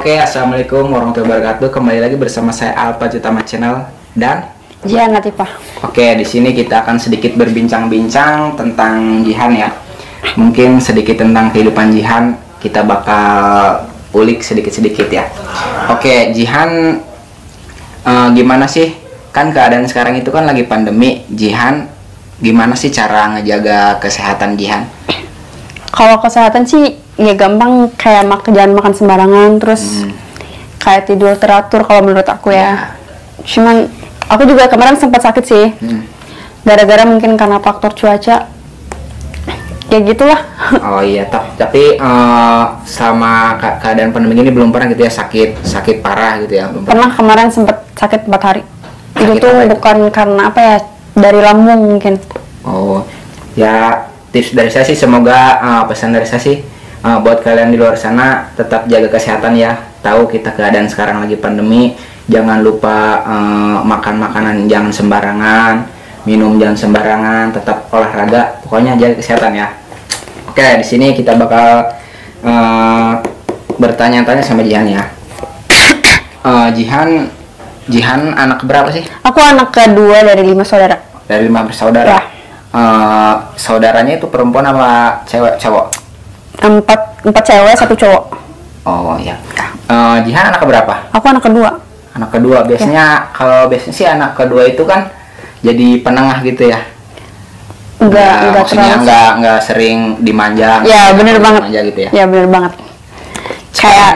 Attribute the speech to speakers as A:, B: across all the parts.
A: Oke, assalamualaikum warahmatullahi wabarakatuh. Kembali lagi bersama saya Alpa Jutama Channel dan
B: Jihan Latifah.
A: Oke, di sini kita akan sedikit berbincang-bincang tentang Jihan ya. Mungkin sedikit tentang kehidupan Jihan kita bakal ulik sedikit-sedikit ya. Oke, Jihan gimana sih? Kan keadaan sekarang itu kan lagi pandemi. Jihan gimana sih cara ngejaga kesehatan Jihan?
B: Kalau kesehatan sih ya gampang, kayak jangan makan sembarangan, terus kayak tidur teratur kalau menurut aku ya. Cuman aku juga kemarin sempat sakit sih, gara-gara mungkin karena faktor cuaca. Ya gitulah.
A: Oh iya, tapi selama keadaan pandemi ini belum pernah gitu ya sakit parah gitu ya? Belum
B: Pernah kemarin sempat sakit 4 hari. Itu tuh bukan karena apa ya, dari lambung mungkin.
A: Oh ya, tips dari saya sih, semoga pesan dari saya sih buat kalian di luar sana tetap jaga kesehatan ya. Tahu kita keadaan sekarang lagi pandemi, jangan lupa makan makanan jangan sembarangan, minum jangan sembarangan, tetap olahraga, pokoknya jaga kesehatan ya. Oke, di sini kita bakal bertanya-tanya sama Jihan ya. Jihan anak berapa sih?
B: Aku anak kedua dari 5 saudara.
A: Dari 5 bersaudara.
B: Ya.
A: Saudaranya itu perempuan apa cowok?
B: 4 cewek, 1 cowok.
A: Oh iya. Jihan anak berapa?
B: Aku anak kedua.
A: Anak kedua. Biasanya kalau biasanya sih anak kedua itu kan jadi penengah gitu ya.
B: Enggak
A: maksudnya
B: terlalu.
A: enggak sering dimanja.
B: Ya bener banget.
A: Dimanja gitu ya.
B: Ya bener banget.
A: Kayak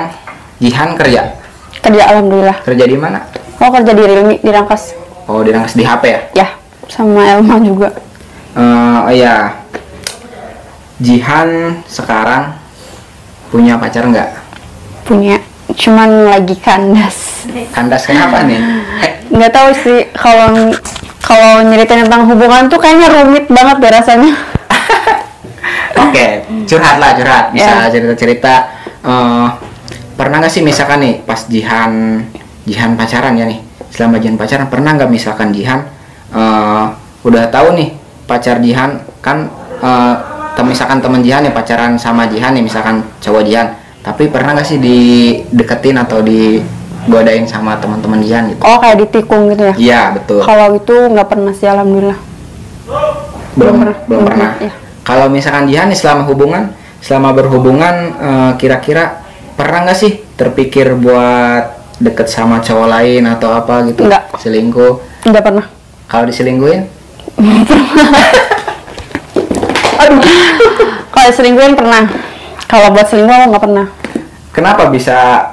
A: Jihan kerja
B: Alhamdulillah.
A: di mana?
B: Oh, kerja di Realme di Rangkas.
A: Oh, di Rangkas, di HP ya?
B: Ya, sama Elma juga.
A: Oh iya. Jihan sekarang punya pacar nggak?
B: Punya, cuman lagi kandas.
A: Kandas kenapa nih?
B: Nggak tahu sih, kalau nyeritain tentang hubungan tuh kayaknya rumit banget deh rasanya.
A: Oke, curhat. Bisa
B: Ya.
A: cerita-cerita. Pernah nggak sih misalkan nih pas Jihan pacaran ya nih, selama Jihan pacaran pernah nggak misalkan Jihan udah tahu nih pacar Jihan kan, misalkan temen Jihan nih pacaran sama Jihan nih, misalkan cowok Jihan, tapi pernah nggak sih dideketin atau digodain sama teman-teman Jihan gitu?
B: Oh, kayak ditikung gitu ya?
A: Iya betul.
B: Kalau itu nggak pernah sih, alhamdulillah.
A: Belum pernah.
B: Ya.
A: Kalau misalkan Jihan nih selama berhubungan, kira-kira pernah nggak sih terpikir buat deket sama cowok lain atau apa gitu?
B: Nggak.
A: Selingkuh?
B: Nggak pernah.
A: Kalau diselingkuhin?
B: Aduh. Kalau selingkuhin pernah. Kalau buat selingkuh aku nggak pernah.
A: Kenapa bisa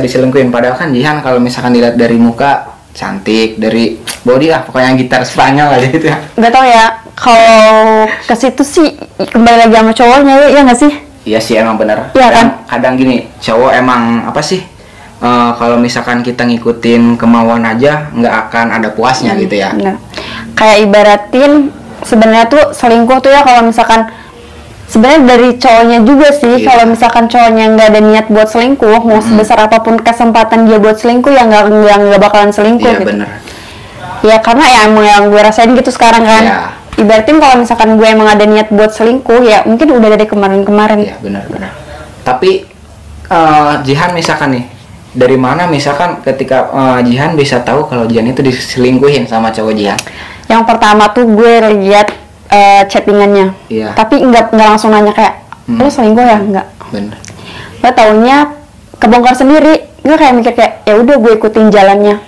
A: diselingkuhin? Padahal kan Jihan kalau misalkan dilihat dari muka cantik, dari body lah pokoknya gitar Spanyol aja gitu ya.
B: Nggak tahu ya. Kalau ke situ sih kembali lagi sama cowoknya, ya nggak sih?
A: Iya sih, emang bener.
B: Iya kan?
A: Kadang gini, cowok emang apa sih? Kalau misalkan kita ngikutin kemauan aja nggak akan ada puasnya gitu ya.
B: Bener. Kayak ibaratin sebenarnya tuh selingkuh tuh ya, kalau misalkan sebenarnya dari cowoknya juga sih.
A: Iya.
B: Kalau misalkan cowoknya nggak ada niat buat selingkuh, mau sebesar apapun kesempatan dia buat selingkuh, ya nggak bakalan selingkuh
A: Iya
B: gitu.
A: bener.
B: Ya karena ya emang yang gue rasain gitu sekarang kan.
A: Iya.
B: Ibaratin kalau misalkan gue emang ada niat buat selingkuh, ya mungkin udah dari kemarin-kemarin.
A: Iya benar. Tapi Jihan misalkan nih, dari mana misalkan ketika Jihan bisa tahu kalau Jihan itu diselingkuhin sama cowok Jihan?
B: Yang pertama tuh gue lihat chattingannya.
A: Iya.
B: Tapi nggak langsung nanya kayak, lo selingkuh ya? Nggak.
A: Bener.
B: Gue taunya kebongkar sendiri. Gue kayak mikir kayak, ya udah gue ikutin jalannya,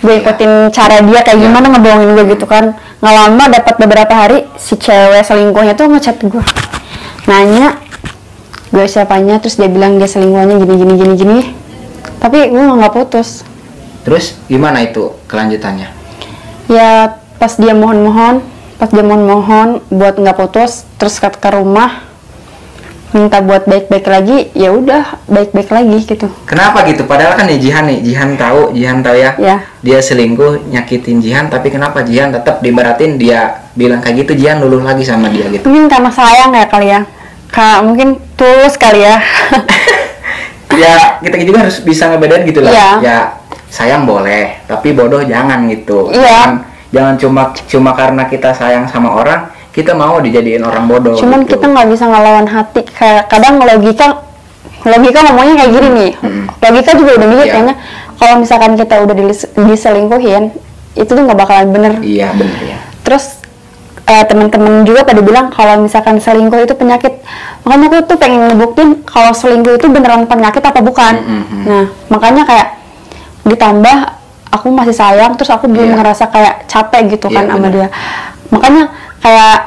B: gue ikutin cara dia kayak gimana ngebohongin gue gitu kan. Nggak lama dapat beberapa hari si cewek selingkuhnya tuh ngechat gue, nanya gue siapanya, terus dia bilang dia selingkuhnya gini. Tapi gue nggak putus.
A: Terus gimana itu kelanjutannya?
B: Ya pas dia mohon buat nggak putus, terus ke rumah minta buat baik-baik lagi, ya udah baik-baik lagi gitu.
A: Kenapa gitu? Padahal kan Jihan tahu ya.
B: Ya.
A: Dia selingkuh, nyakitin Jihan, tapi kenapa Jihan tetap dibaratin, dia bilang kayak gitu, Jihan luluh lagi sama dia gitu?
B: Mungkin karena sayang ya kali ya. Mungkin tulus kali ya.
A: Ya kita juga harus bisa ngebedain gitu lah.
B: Iya.
A: Ya sayang boleh, tapi bodoh jangan gitu.
B: Iya.
A: Jangan cuma karena kita sayang sama orang, kita mau dijadiin orang bodoh.
B: Cuman
A: gitu.
B: kita nggak bisa ngelawan hati. Kayak kadang logika ngomongnya kayak gini nih. Logika juga udah mikir
A: Iya.
B: kayaknya kalau misalkan kita udah diselingkuhin itu tuh nggak bakalan bener.
A: Iya bener ya.
B: Terus teman-teman juga pada bilang kalau misalkan selingkuh itu penyakit. Makanya aku tuh pengen ngebuktiin kalau selingkuh itu beneran penyakit apa bukan. Nah, makanya kayak ditambah aku masih sayang, terus aku belum
A: Iya.
B: ngerasa kayak capek gitu kan
A: Iya,
B: sama
A: bener.
B: dia. Makanya kayak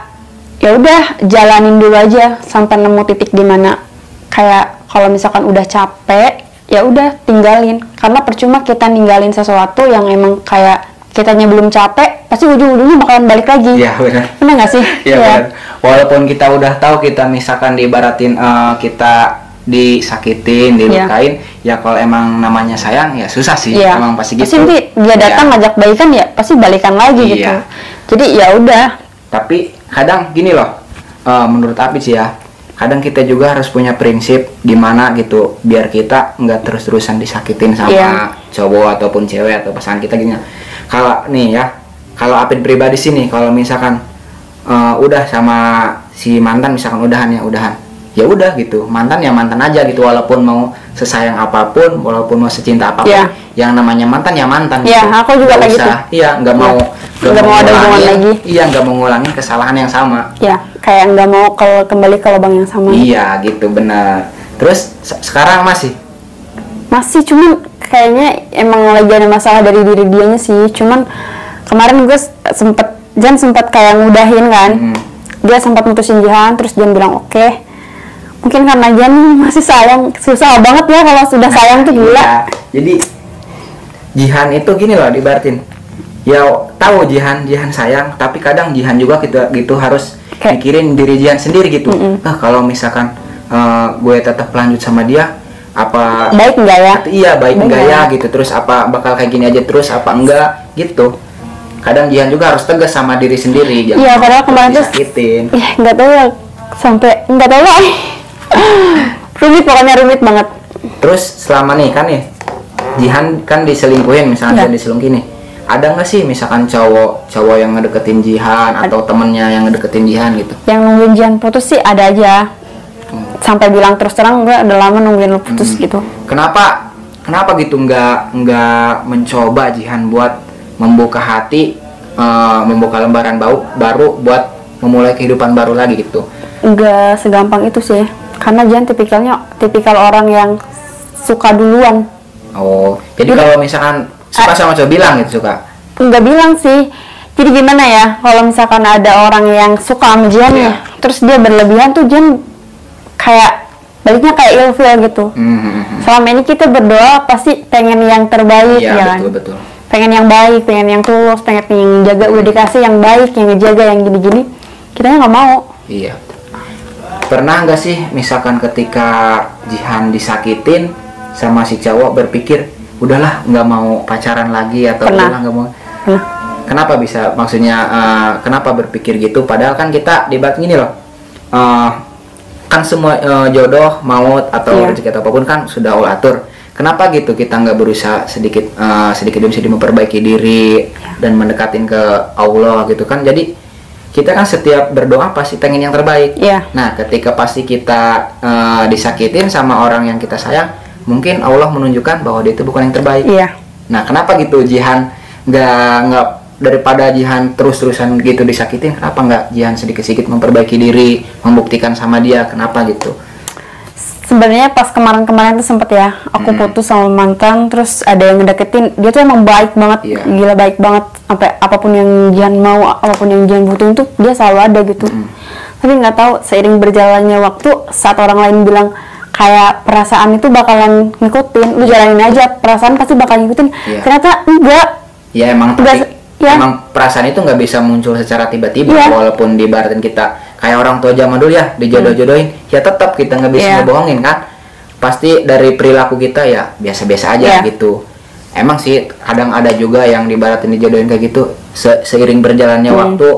B: ya udah jalanin dulu aja sampai nemu titik di mana kayak kalau misalkan udah capek ya udah tinggalin, karena percuma kita ninggalin sesuatu yang emang kayak kitanya belum capek, pasti ujung-ujungnya bakalan balik lagi.
A: Iya benar.
B: Bener nggak sih?
A: Iya benar. Walaupun kita udah tahu kita misalkan diibaratin kita disakitin, dilukain, ya kalau emang namanya sayang ya susah sih,
B: Iya.
A: emang pasti
B: Pasti
A: gitu.
B: nanti dia datang
A: Iya.
B: ngajak baikan ya pasti balikan lagi
A: Iya.
B: gitu. Jadi ya udah.
A: Tapi kadang gini loh, menurut Abi sih ya, kadang kita juga harus punya prinsip gimana gitu, biar kita nggak terus-terusan disakitin sama
B: Iya.
A: cowok ataupun cewek atau pasangan kita gini. Kalau nih ya, kalau Apin pribadi sini, kalau misalkan udah sama si mantan misalkan udahan, ya udah gitu, mantan ya mantan aja gitu, walaupun mau sesayang apapun, walaupun mau secinta apapun,
B: Iya.
A: yang namanya mantan ya mantan.
B: Iya,
A: gitu.
B: aku juga
A: Nggak
B: kayak
A: usah,
B: gitu.
A: Iya, nggak mau
B: Nggak mau ada hubungan
A: ngulangin-
B: lagi.
A: Iya, nggak mau ngulangin kesalahan yang sama.
B: Ya, kayak nggak mau kalau kembali ke lubang yang sama.
A: Iya gitu benar. Terus sekarang masih?
B: Masih, cuman kayaknya emang lagi ada masalah dari diri dianya sih. Cuman kemarin gue sempat kayak ngudahin kan. Dia sempat mutusin Jihan, terus Jihan bilang oke. Mungkin karena Jihan masih sayang, susah banget ya kalau sudah sayang tuh gila.
A: Iya. Jadi Jihan itu gini loh dibaratin. Ya tahu Jihan sayang, tapi kadang Jihan juga gitu harus
B: Kayak-
A: mikirin diri Jihan sendiri gitu. Kalau misalkan gue tetap lanjut sama dia, apa
B: Baik nggak ya?
A: iya baik
B: Baik
A: enggak ya
B: nggak?
A: gitu, terus apa bakal kayak gini aja terus apa enggak gitu. Kadang Jihan juga harus tegas sama diri sendiri, jangan
B: Iya, padahal kemarin tuh
A: disakitin.
B: Ih, nggak tahu ya, sampai nggak tahu lah. Rumit, pokoknya rumit banget.
A: Terus selama nih kan nih Jihan kan diselingkuhin, misalnya
B: Iya.
A: dia diselingkuhin nih, ada nggak sih misalkan cowok yang ngedeketin Jihan atau temennya yang ngedeketin Jihan gitu?
B: Yang nungguin Jihan putus sih ada aja. Sampai bilang terus terang gue udah lama nungguin lo putus gitu.
A: Kenapa gitu nggak mencoba Jihan buat membuka hati, membuka lembaran baru buat memulai kehidupan baru lagi gitu?
B: Nggak segampang itu sih, karena Jihan tipikal orang yang suka duluan.
A: Oh, jadi kalau misalkan suka sama cowok bilang gitu suka?
B: Nggak bilang sih. Jadi gimana ya, kalau misalkan ada orang yang suka sama Jihan
A: Iya.
B: ya, terus dia berlebihan tuh Jihan kayak baliknya kayak ilfeel gitu. Selama ini kita berdoa pasti pengen yang terbaik,
A: Iya
B: ya kan?
A: betul.
B: Pengen yang baik, pengen yang tulus, pengen yang jaga, udah dikasih yang baik, yang ngejaga, yang gini-gini, kitanya nggak mau.
A: Iya. Pernah nggak sih misalkan ketika Jihan disakitin sama si cowok berpikir udahlah nggak mau pacaran lagi atau
B: Pernah.
A: udahlah nggak mau?
B: Pernah.
A: Kenapa bisa? Maksudnya kenapa berpikir gitu? Padahal kan kita debat gini loh. Kan semua jodoh, maut atau
B: Iya.
A: rezeki atau apapun kan sudah Allah atur. Kenapa gitu kita nggak berusaha sedikit demi sedikit memperbaiki diri dan mendekatin ke Allah gitu kan? Jadi kita kan setiap berdoa pasti pengen yang terbaik.
B: Iya.
A: Nah, ketika pasti kita disakitin sama orang yang kita sayang, mungkin Allah menunjukkan bahwa dia itu bukan yang terbaik.
B: Iya.
A: Nah, kenapa gitu Jihan nggak daripada Jihan terus-terusan gitu disakitin, kenapa nggak Jihan sedikit-sedikit memperbaiki diri, membuktikan sama dia, kenapa gitu?
B: Sebenarnya pas kemarin-kemarin tuh sempet ya, aku putus sama mantan, terus ada yang ngedeketin, dia tuh emang baik banget,
A: Iya.
B: gila baik banget, sampai apapun yang Jihan mau, apapun yang Jihan butuhin tuh dia selalu ada gitu. Tapi nggak tahu seiring berjalannya waktu, saat orang lain bilang kayak perasaan itu bakalan ngikutin, lu jalanin aja, perasaan pasti bakal ngikutin.
A: Iya.
B: Ternyata enggak.
A: Ya emang
B: Nggak
A: tapi
B: ya.
A: emang perasaan itu nggak bisa muncul secara tiba-tiba,
B: Iya.
A: walaupun dibaratin kita kayak orang tua zaman dulu ya dijodoh-jodohin, ya tetap kita nggak bisa
B: Iya.
A: ngebohongin kan, pasti dari perilaku kita ya biasa-biasa aja
B: Iya.
A: gitu. Emang sih kadang ada juga yang dibaratin dijodohin kayak gitu, seiring berjalannya waktu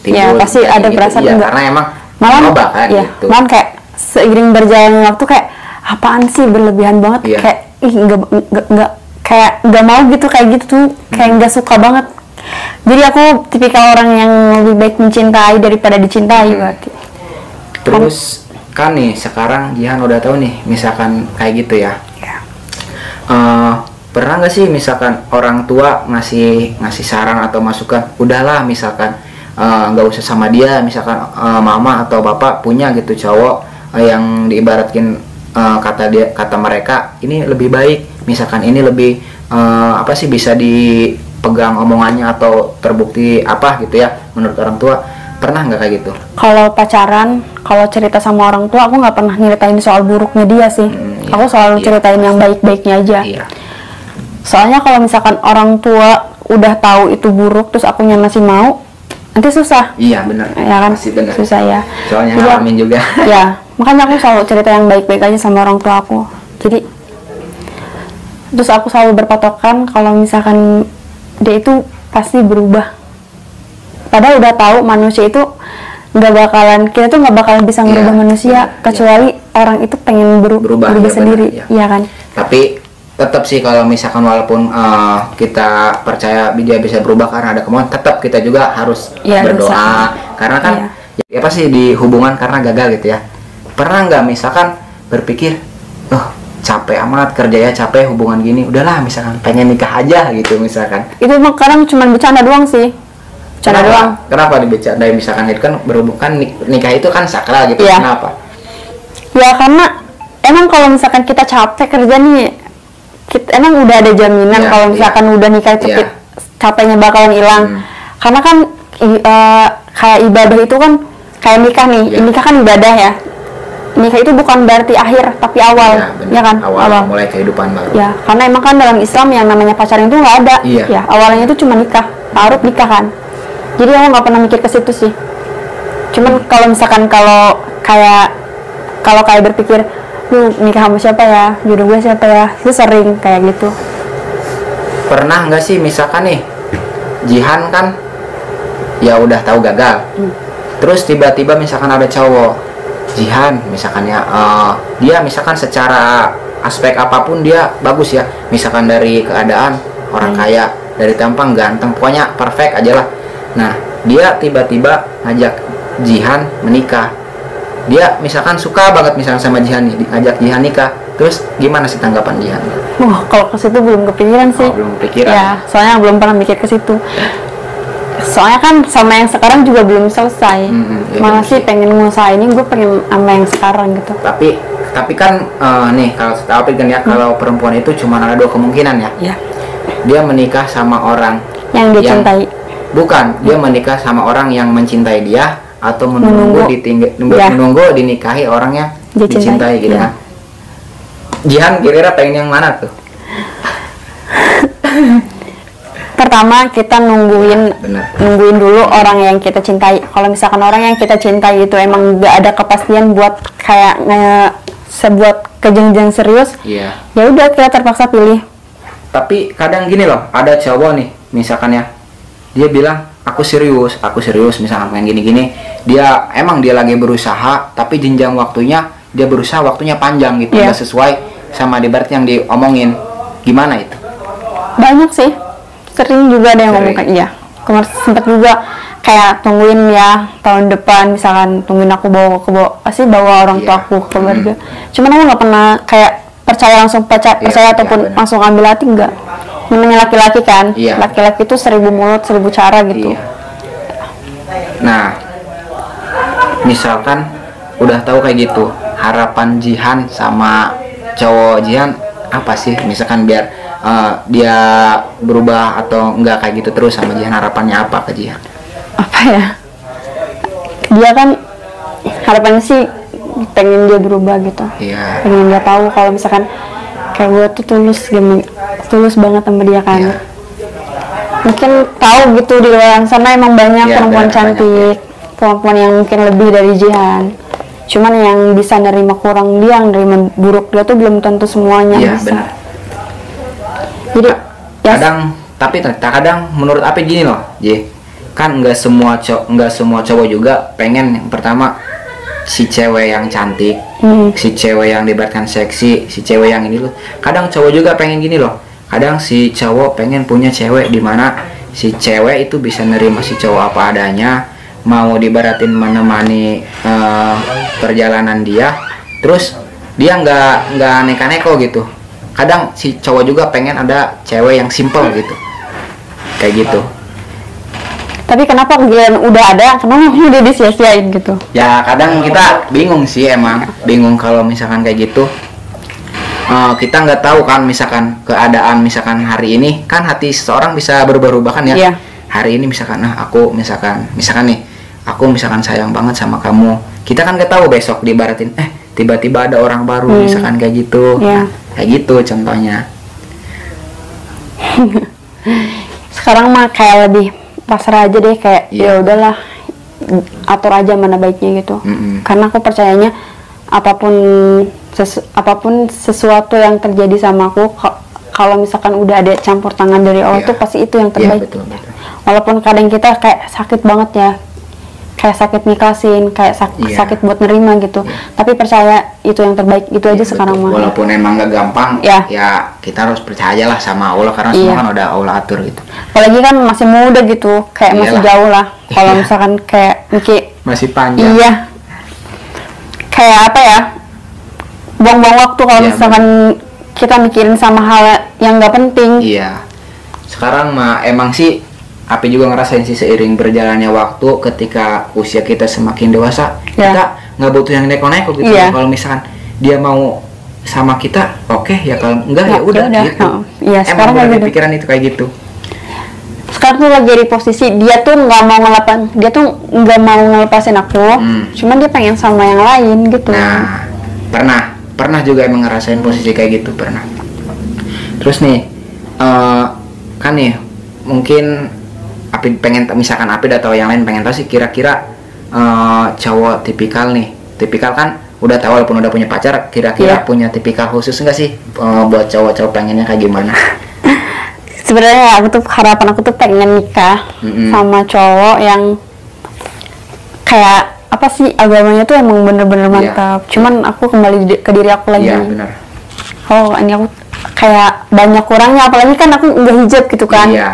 B: Ya, pasti
A: kayak
B: ada
A: gitu.
B: perasaan
A: Iya,
B: enggak.
A: karena emang
B: Malah
A: coba kan
B: ya,
A: gitu.
B: malah kayak seiring berjalannya waktu kayak apaan sih berlebihan banget,
A: Iya.
B: kayak ih nggak kayak nggak mau gitu, kayak gitu tuh kayak nggak suka banget. Jadi aku tipikal orang yang lebih baik mencintai daripada dicintai berarti.
A: Terus kan nih sekarang Jihan udah tahu nih misalkan kayak gitu ya.
B: Ya.
A: Pernah nggak sih misalkan orang tua ngasih saran atau masukan, udahlah misalkan nggak usah sama dia, misalkan mama atau bapak punya gitu cowok yang diibaratkan kata mereka ini lebih baik, misalkan ini lebih apa sih, bisa dipegang omongannya atau terbukti apa gitu ya menurut orang tua. Pernah nggak kayak gitu?
B: Kalau pacaran, kalau cerita sama orang tua, aku nggak pernah nyeritain soal buruknya dia sih.
A: Iya,
B: Aku selalu ceritain yang baik-baiknya aja.
A: Iya.
B: Soalnya kalau misalkan orang tua udah tahu itu buruk, terus akunya masih mau, nanti susah.
A: Iya benar.
B: Ya kan?
A: Pasti benar.
B: Susah ya.
A: Soalnya
B: Jadi,
A: ngalamin juga.
B: Ya, makanya aku selalu cerita yang baik-baik aja sama orang tua aku. Jadi, terus aku selalu berpatokan kalau misalkan dia itu pasti berubah. Padahal udah tahu manusia itu nggak bakalan, kita tuh nggak bakalan bisa ngerubah
A: Iya,
B: manusia
A: benar,
B: kecuali orang itu pengen berubah
A: ya,
B: sendiri,
A: benar,
B: iya kan?
A: Tapi tetap sih kalau misalkan walaupun kita percaya dia bisa berubah karena ada kemauan, tetap kita juga harus
B: Iya,
A: berdoa
B: dosa.
A: karena kan ya pasti di hubungan karena gagal gitu ya. Pernah nggak misalkan berpikir, capek amat kerja ya, capek hubungan gini, udahlah misalkan pengen nikah aja gitu misalkan.
B: Itu emang kadang cuma bercanda doang sih, bercanda doang.
A: Kenapa dibicarain misalkan itu kan berhubung kan nikah itu kan sakral gitu.
B: Iya.
A: Kenapa?
B: Ya karena emang kalau misalkan kita capek kerja nih, emang udah ada jaminan
A: Iya,
B: kalau misalkan udah nikah itu
A: Iya.
B: capeknya bakalan hilang. Karena kan kayak ibadah itu kan kayak nikah nih,
A: Iya.
B: nikah kan ibadah ya. Nikah itu bukan berarti akhir tapi awal,
A: benar.
B: ya kan?
A: Awal mulai kehidupan baru.
B: Ya, karena emang kan dalam Islam yang namanya pacaran itu nggak ada.
A: Iya.
B: Ya, awalnya itu cuma nikah, taruh nikah kan. Jadi aku nggak pernah mikir ke situ sih. Cuman kalau misalkan kalau kayak berpikir, lu nikah sama siapa ya, jodoh gue siapa ya, itu sering kayak gitu.
A: Pernah nggak sih misalkan nih Jihan kan ya udah tahu gagal, terus tiba-tiba misalkan ada cowok Jihan misalkan ya, dia misalkan secara aspek apapun dia bagus ya, misalkan dari keadaan orang kaya, dari tampang ganteng, pokoknya perfect aja lah. Nah dia tiba-tiba ngajak Jihan menikah, dia misalkan suka banget misalkan sama Jihan nih, ngajak Jihan nikah, terus gimana sih tanggapan Jihan?
B: Wah, kalau ke situ belum kepikiran sih.
A: Belum kepikiran.
B: Ya, soalnya belum pernah mikir ke situ. Soalnya kan sama yang sekarang juga belum selesai.
A: Iya,
B: Malah
A: bener
B: sih
A: sih.
B: pengen ngusahain, gue pengen sama yang sekarang gitu.
A: Tapi kan nih kalau kan ya, kalau perempuan itu cuma ada dua kemungkinan ya.
B: Ya.
A: Dia menikah sama orang
B: Yang dia cintai.
A: Bukan, dia menikah sama orang yang mencintai dia atau menunggu
B: Ya.
A: menunggu dinikahi orang yang
B: Dia
A: dicintai
B: cintai,
A: gitu
B: ya.
A: kan. Jihan kira-kira pengen yang mana tuh?
B: Pertama kita nungguin
A: Benar.
B: dulu orang yang kita cintai. Kalau misalkan orang yang kita cintai itu emang gak ada kepastian buat kayak sebuat kejenjang serius,
A: Iya.
B: ya udah kita terpaksa pilih.
A: Tapi kadang gini loh, ada cowok nih misalkan ya, dia bilang aku serius misalkan pengen gini-gini, dia lagi berusaha tapi jenjang waktunya dia berusaha waktunya panjang gitu,
B: Iya.
A: nggak sesuai sama debat yang diomongin. Gimana itu?
B: Banyak sih, sering juga ada yang
A: Sering.
B: ngomong kayak iya. Kemarin sempet juga kayak tungguin ya tahun depan, misalkan tungguin aku pasti bawa orang tua
A: Iya.
B: aku ke keluarga. Cuman aku nggak pernah kayak percaya percaya
A: Iya,
B: ataupun
A: benar.
B: langsung ambil hati, enggak. Namanya laki-laki kan,
A: Iya.
B: laki-laki itu 1000 mulut 1000 cara gitu.
A: Iya. Nah, misalkan udah tahu kayak gitu, harapan Jihan sama cowok Jihan apa sih? Misalkan biar dia berubah atau enggak kayak gitu terus sama Jihan, harapannya apa ke Jihan?
B: Apa ya? Dia kan harapannya sih pengen dia berubah gitu.
A: Iya.
B: Pengen dia tahu kalau misalkan kayak gue tuh tulus banget sama dia kan.
A: Iya.
B: Mungkin tahu gitu di luar sana emang banyak
A: Iya,
B: perempuan
A: banyak,
B: cantik, perempuan yang mungkin lebih dari Jihan. Cuman yang bisa nerima kurang dia, yang nerima buruk dia tuh belum tentu semuanya
A: Iya,
B: bisa.
A: benar.
B: Jadi ya
A: Kadang menurut apa gini loh, kan nggak semua cowok juga pengen yang pertama si cewek yang cantik, si cewek yang diibaratkan seksi, si cewek yang ini loh. Kadang cowok juga pengen gini loh. Kadang si cowok pengen punya cewek di mana si cewek itu bisa nerima si cowok apa adanya, mau dibaratin menemani perjalanan dia, terus dia nggak neka-neko gitu. Kadang si cowok juga pengen ada cewek yang simple gitu, kayak gitu.
B: Tapi kenapa giliran udah ada, kenapa udah disia-siain gitu?
A: Ya kadang kita bingung sih, emang bingung kalau misalkan kayak gitu. Kita nggak tahu kan, misalkan keadaan misalkan hari ini kan hati seseorang bisa berubah-ubah kan ya.
B: Iya.
A: Hari ini misalkan aku misalkan nih aku misalkan sayang banget sama kamu, kita kan nggak tahu besok dibaratin tiba-tiba ada orang baru misalkan kayak gitu.
B: Iya.
A: Nah, kayak gitu contohnya.
B: Sekarang mah kayak lebih pasrah aja deh, kayak
A: Iya.
B: ya udahlah, atur aja mana baiknya gitu. Karena aku percayanya apapun sesuatu yang terjadi sama aku, kalau misalkan udah ada campur tangan dari Allah
A: Iya.
B: tuh pasti itu yang
A: Iya,
B: terbaik.
A: betul.
B: Walaupun kadang kita kayak sakit banget ya, kayak sakit nikasin, kayak
A: Iya.
B: sakit buat nerima gitu. Tapi percaya itu yang terbaik, itu aja
A: Iya,
B: sekarang
A: betul.
B: mah.
A: Walaupun emang gak gampang,
B: Ya.
A: ya kita harus percayalah sama Allah karena
B: Iya.
A: semua kan udah Allah atur gitu.
B: Apalagi kan masih muda gitu, kayak masih
A: Iyalah.
B: jauh lah. Kalau
A: Iya.
B: misalkan kayak mikir,
A: Masih panjang.
B: iya, kayak apa ya, buang-buang waktu kalau
A: Iya,
B: misalkan kita mikirin sama hal yang nggak penting.
A: Iya. Sekarang mah emang sih Api juga ngerasain sih seiring berjalannya waktu, ketika usia kita semakin dewasa,
B: Ya.
A: kita nggak butuh yang neko-neko gitu.
B: Iya.
A: Kalau misalkan dia mau sama kita, oke ya, kalau enggak ya
B: Ya
A: udah
B: udah.
A: gitu.
B: Iya,
A: Emang
B: sekarang
A: udah
B: kayak
A: di
B: gitu.
A: pikiran itu kayak gitu.
B: Sekarang tuh lagi di posisi dia tuh nggak mau ngelepasin aku, cuman dia pengen sama yang lain gitu.
A: Nah, pernah juga emang ngerasain posisi kayak gitu, pernah. Terus nih, kan nih mungkin Api pengen, misalkan Api atau yang lain pengen tahu sih kira-kira cowok tipikal kan udah tahu walaupun udah punya pacar, kira-kira
B: Iya.
A: punya tipikal khusus enggak sih buat cowok-cowok pengennya kayak gimana?
B: Sebenarnya harapan aku tuh pengen nikah sama cowok yang kayak apa sih, agamanya tuh emang bener-bener
A: Iya.
B: mantap. Cuman aku kembali ke diri aku lagi.
A: Iya benar.
B: Oh, ini aku kayak banyak kurangnya, apalagi kan aku nggak hijab gitu kan.
A: Iya.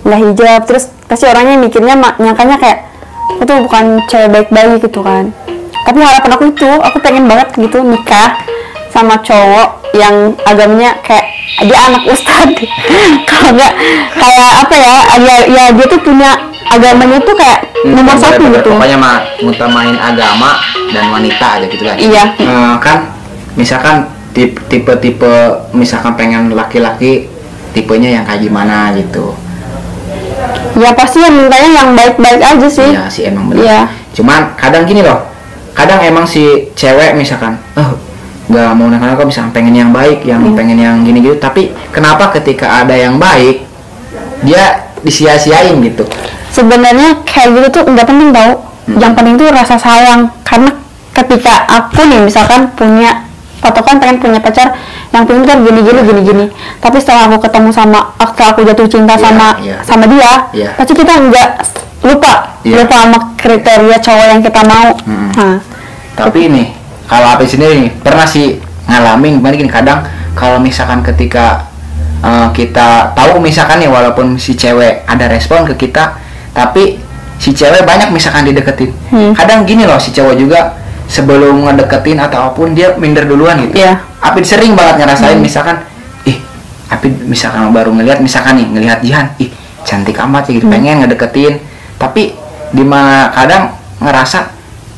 B: Nggak hijab, terus pasti orangnya mikirnya nyangkanya kayak aku tuh bukan cewek baik-baik gitu kan. Tapi harapan aku itu, aku pengen banget gitu nikah sama cowok yang agamanya kayak dia anak ustadz. Kalau nggak kayak apa ya dia tuh punya agamanya tuh kayak nomor satu gitu.
A: Pokoknya mah ngutamain agama dan wanita aja gitu kan.
B: Iya.
A: Kan misalkan tipe-tipe misalkan pengen laki-laki tipenya yang kayak gimana gitu.
B: Ya pasti yang mintanya yang baik-baik aja sih.
A: Iya sih emang bener.
B: Iya.
A: Cuman kadang gini loh, kadang emang si cewek misalkan nggak mau nak kok misalkan pengen yang baik, yang pengen yang gini gitu, tapi kenapa ketika ada yang baik dia disia-siain gitu?
B: Sebenarnya kayak gitu tuh nggak penting tau. Yang penting tuh rasa sayang. Karena ketika aku nih misalkan punya patokan pengen punya pacar yang pintar gini. Tapi setelah aku ketemu setelah aku jatuh cinta
A: Iya.
B: sama dia,
A: Iya.
B: pasti kita nggak lupa sama kriteria cowok yang kita mau. Nah,
A: Tapi ini kalau Api sendiri nih, pernah sih ngalamin gimana gini, kadang kalau misalkan ketika kita tahu misalkan nih walaupun si cewek ada respon ke kita, tapi si cewek banyak misalkan dideketin, kadang gini loh si cowok juga sebelum ngedeketin atau apapun dia minder duluan gitu.
B: Iya.
A: Api sering banget ngerasain misalkan Api misalkan baru ngelihat misalkan nih ngelihat Jihan, cantik amat gitu, pengen ngedeketin, tapi di mana kadang ngerasa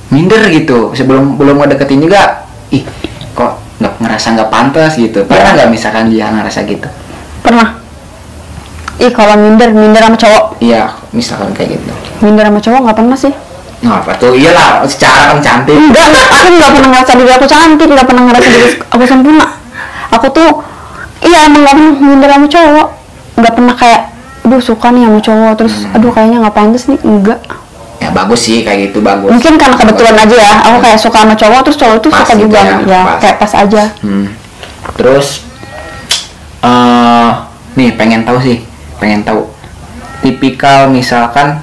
A: minder gitu belum ngedeketin juga, kok ngerasa nggak pantas gitu. Pernah nggak misalkan dia ngerasa gitu?
B: pernah. Kalau minder sama cowok.
A: Iya, misalkan kayak gitu.
B: Minder sama cowok nggak pernah sih.
A: Apa tuh? Iyalah, secara kan cantik.
B: Enggak, aku nggak pernah ngerasa diri aku cantik, nggak pernah ngerasa diri aku sempurna. Aku tuh, emang nggak pernah minder sama cowok, nggak pernah kayak, aduh suka nih sama cowok, terus aduh kayaknya nggak pantas nih, enggak.
A: Ya bagus sih kayak gitu, bagus.
B: Mungkin karena kebetulan aja ya, aku kayak suka sama cowok, terus cowok tuh
A: Pas
B: suka
A: gitu
B: juga,
A: ya, pas.
B: kayak pas aja.
A: Terus nih pengen tahu tipikal misalkan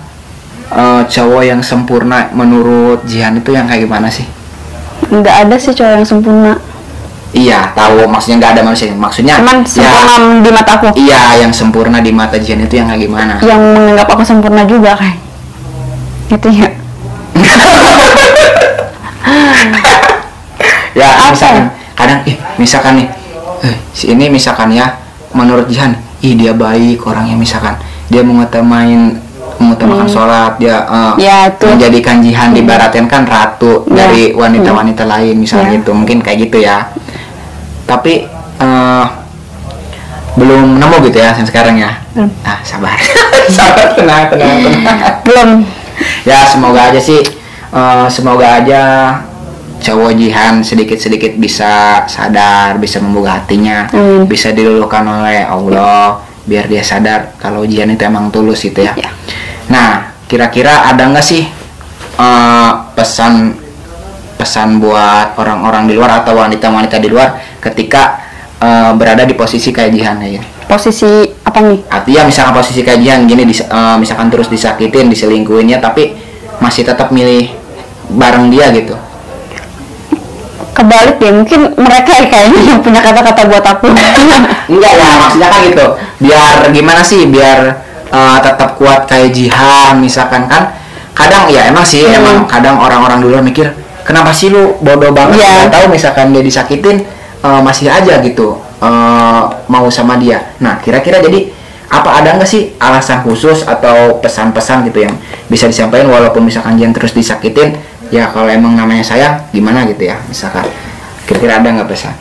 A: cowok yang sempurna menurut Jihan itu yang kayak gimana sih?
B: Nggak ada sih cowok yang sempurna.
A: Iya, tahu maksudnya nggak ada manusia. Maksudnya
B: Cuman sempurna di mata aku.
A: Iya, yang sempurna di mata Jihan itu yang kayak gimana?
B: Yang menganggap aku sempurna juga kayak. Gitu ya.
A: Ya
B: Apa?
A: misalkan kadang misalkan nih si ini misalkan ya menurut Jihan dia baik orangnya, misalkan dia mengutamakan sholat, dia
B: Ya, itu.
A: menjadikan Jihan dibaratkan kan ratu
B: Ya.
A: dari wanita-wanita lain misalnya
B: Ya.
A: gitu, mungkin kayak gitu ya. Tapi belum nemu gitu ya sampai sekarang ya. Sabar. Sabar, tenang.
B: Belum.
A: Ya semoga aja sih, semoga aja cowok Jihan sedikit-sedikit bisa sadar, bisa membuka hatinya, bisa diluluhkan oleh Allah, biar dia sadar kalau Jihan itu emang tulus gitu ya.
B: Ya.
A: Nah, kira-kira ada nggak sih pesan buat orang-orang di luar atau wanita-wanita di luar ketika berada di posisi kayak Jihan aja?
B: Posisi apa nih?
A: Artinya misalkan posisi kayak Jihan gini, misalkan terus disakitin, diselingkuhinnya, tapi masih tetap milih bareng dia gitu.
B: Kebalik deh, mungkin mereka ya kayaknya yang punya kata-kata buat aku.
A: Enggak ya, maksudnya kan gitu. Biar gimana sih, biar tetap kuat kayak Jihan misalkan kan. Kadang ya emang sih, emang kadang orang-orang dulu mikir, kenapa sih lu bodoh banget,
B: Iya.
A: nggak tahu misalkan dia disakitin masih aja gitu mau sama dia. Nah, kira-kira jadi apa, ada nggak sih alasan khusus atau pesan-pesan gitu yang bisa disampaikan walaupun misalkan Jihan terus disakitin, ya kalau emang namanya sayang gimana gitu ya, misalkan kira-kira ada nggak pesan?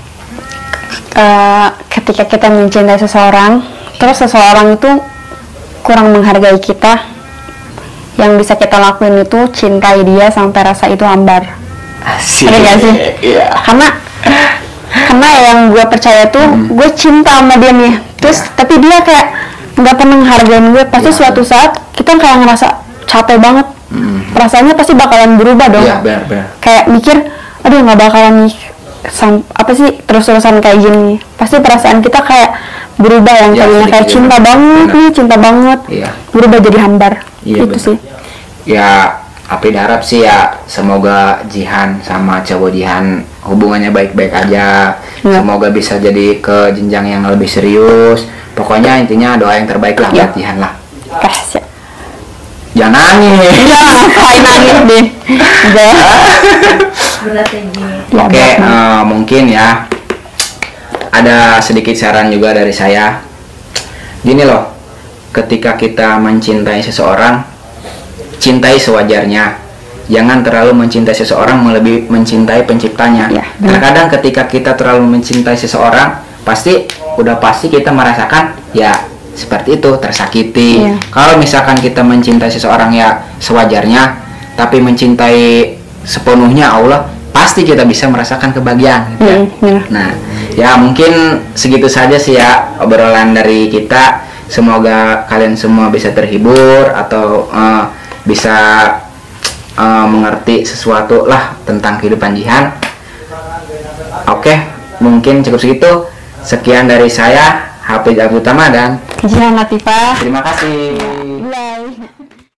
B: Ketika kita mencintai seseorang, terus seseorang itu kurang menghargai kita, yang bisa kita lakuin itu cintai dia sampai rasa itu hambar.
A: Asik.
B: Ada nggak sih?
A: Iya.
B: Karena yang gue percaya tuh, gue cinta sama dia nih, terus tapi dia kayak nggak pernah menghargain gue. Pasti suatu saat kita kayak ngerasa capek banget, perasaannya pasti bakalan berubah dong.
A: Iya, benar.
B: Kayak mikir, aduh nggak bakalan nih apa sih terus-terusan kayak gini. Pasti perasaan kita kayak berubah, yang
A: Ya,
B: tadinya kayak
A: sedikit
B: cinta
A: berubah.
B: banget
A: Benar.
B: nih, cinta banget,
A: Iya.
B: berubah jadi hambar.
A: Iya,
B: Itu
A: benar.
B: sih.
A: Ya, Apri harap sih ya semoga Jihan sama cowok Jihan hubungannya baik-baik aja.
B: Ya.
A: Semoga bisa jadi ke jenjang yang lebih serius. Pokoknya intinya doa yang terbaik lah
B: Ya.
A: buat Jihan lah.
B: Kasih.
A: Jangan nangis.
B: Iya, ngapain nangis deh. Udah.
C: Berat ya gini.
B: Ya,
A: Oke,
B: berat banget.
A: mungkin ya ada sedikit saran juga dari saya. Gini loh, ketika kita mencintai seseorang, cintai sewajarnya. Jangan terlalu mencintai seseorang melebihi mencintai penciptanya.
B: Ya, benar.
A: Terkadang ketika kita terlalu mencintai seseorang, pasti kita merasakan ya seperti itu, tersakiti.
B: Iya.
A: Kalau misalkan kita mencintai seseorang ya sewajarnya, tapi mencintai sepenuhnya Allah, pasti kita bisa merasakan kebahagiaan gitu ya.
B: Benar.
A: Nah, ya mungkin segitu saja sih ya obrolan dari kita. Semoga kalian semua bisa terhibur atau bisa mengerti sesuatu lah tentang kehidupan Jihan. Oke, mungkin cukup segitu. Sekian dari saya, Hafidz Abdul Utama, dan
B: Jihan Latifah.
A: terima kasih.